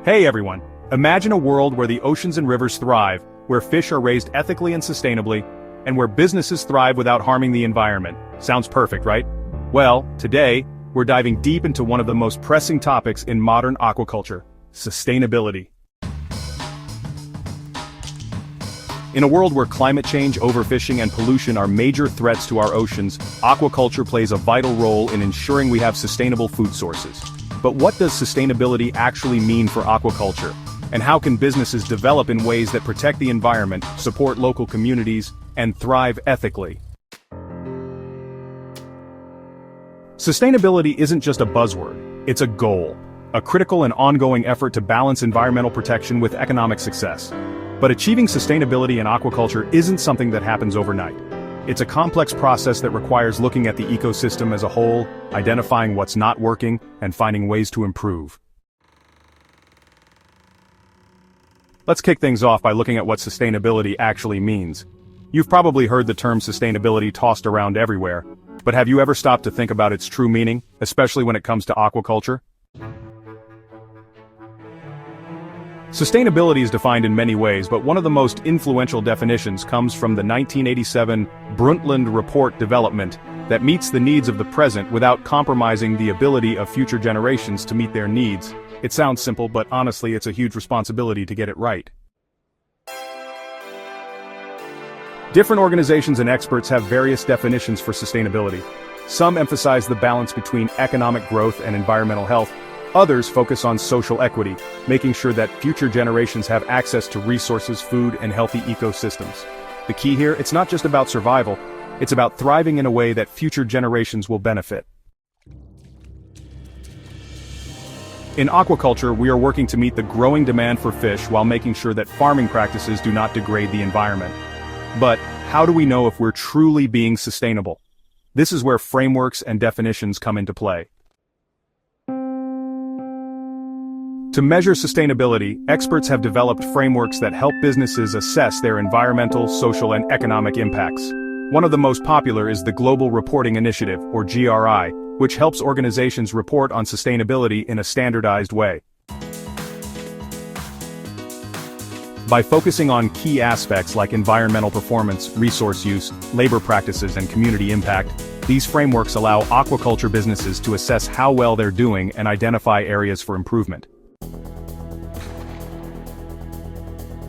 Hey everyone! Imagine a world where the oceans and rivers thrive, where fish are raised ethically and sustainably, and where businesses thrive without harming the environment. Sounds perfect, right? Well, today, we're diving deep into one of the most pressing topics in modern aquaculture: sustainability. In a world where climate change, overfishing, and pollution are major threats to our oceans, aquaculture plays a vital role in ensuring we have sustainable food sources. But what does sustainability actually mean for aquaculture? And how can businesses develop in ways that protect the environment, support local communities, and thrive ethically? Sustainability isn't just a buzzword, it's a goal. A critical and ongoing effort to balance environmental protection with economic success. But achieving sustainability in aquaculture isn't something that happens overnight. It's a complex process that requires looking at the ecosystem as a whole, identifying what's not working, and finding ways to improve. Let's kick things off by looking at what sustainability actually means. You've probably heard the term sustainability tossed around everywhere, but have you ever stopped to think about its true meaning, especially when it comes to aquaculture? Sustainability is defined in many ways, but one of the most influential definitions comes from the 1987 Brundtland Report development that meets the needs of the present without compromising the ability of future generations to meet their needs. It sounds simple, but honestly it's a huge responsibility to get it right. Different organizations and experts have various definitions for sustainability. Some emphasize the balance between economic growth and environmental health. Others focus on social equity, making sure that future generations have access to resources, food, and healthy ecosystems. The key here, it's not just about survival, it's about thriving in a way that future generations will benefit. In aquaculture, we are working to meet the growing demand for fish while making sure that farming practices do not degrade the environment. But how do we know if we're truly being sustainable? This is where frameworks and definitions come into play. To measure sustainability, experts have developed frameworks that help businesses assess their environmental, social, and economic impacts. One of the most popular is the Global Reporting Initiative, or GRI, which helps organizations report on sustainability in a standardized way. By focusing on key aspects like environmental performance, resource use, labor practices, and community impact, these frameworks allow aquaculture businesses to assess how well they're doing and identify areas for improvement.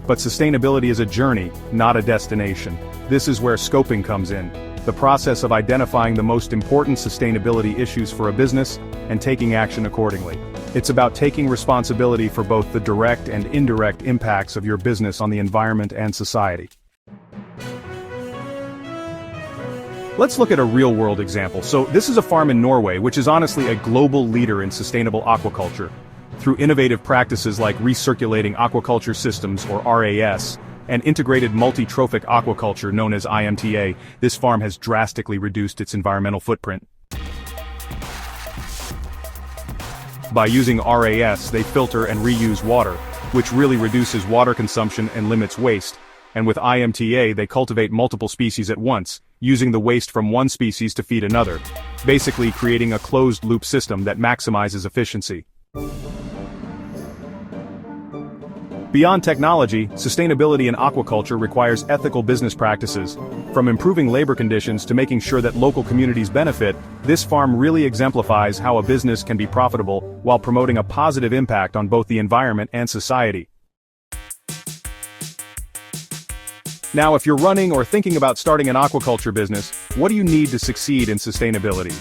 But sustainability is a journey, not a destination. This is where scoping comes in, the process of identifying the most important sustainability issues for a business and taking action accordingly. It's about taking responsibility for both the direct and indirect impacts of your business on the environment and society. Let's look at a real-world example. So this is a farm in Norway, which is honestly a global leader in sustainable aquaculture. Through innovative practices like recirculating aquaculture systems, or RAS, and integrated multi-trophic aquaculture known as IMTA, this farm has drastically reduced its environmental footprint. By using RAS, they filter and reuse water, which really reduces water consumption and limits waste. And with IMTA, they cultivate multiple species at once, using the waste from one species to feed another, basically creating a closed-loop system that maximizes efficiency. Beyond technology, sustainability in aquaculture requires ethical business practices. From improving labor conditions to making sure that local communities benefit, this farm really exemplifies how a business can be profitable while promoting a positive impact on both the environment and society. Now, if you're running or thinking about starting an aquaculture business, what do you need to succeed in sustainability?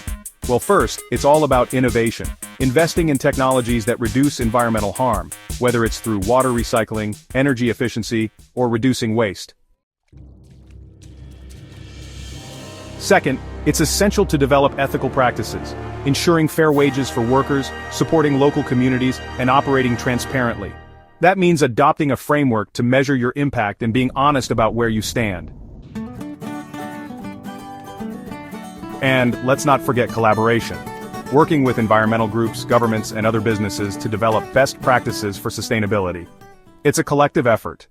Well, first, it's all about innovation. Investing in technologies that reduce environmental harm, whether it's through water recycling, energy efficiency, or reducing waste. Second, it's essential to develop ethical practices, ensuring fair wages for workers, supporting local communities, and operating transparently. That means adopting a framework to measure your impact and being honest about where you stand. And let's not forget collaboration. Working with environmental groups, governments, and other businesses to develop best practices for sustainability. It's a collective effort.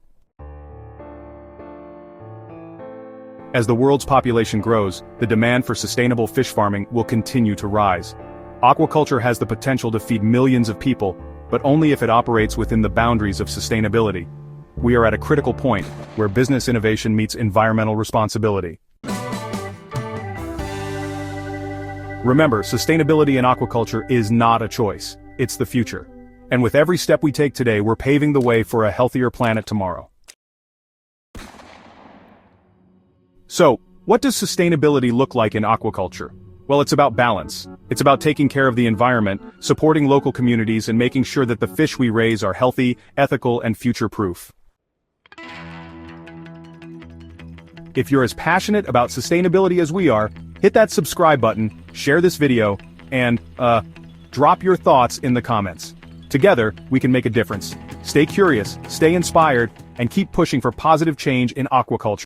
As the world's population grows, the demand for sustainable fish farming will continue to rise. Aquaculture has the potential to feed millions of people, but only if it operates within the boundaries of sustainability. We are at a critical point where business innovation meets environmental responsibility. Remember, sustainability in aquaculture is not a choice, it's the future. And with every step we take today, we're paving the way for a healthier planet tomorrow. So, what does sustainability look like in aquaculture? Well, it's about balance. It's about taking care of the environment, supporting local communities, and making sure that the fish we raise are healthy, ethical, and future-proof. If you're as passionate about sustainability as we are, hit that subscribe button, share this video, and, drop your thoughts in the comments. Together, we can make a difference. Stay curious, stay inspired, and keep pushing for positive change in aquaculture.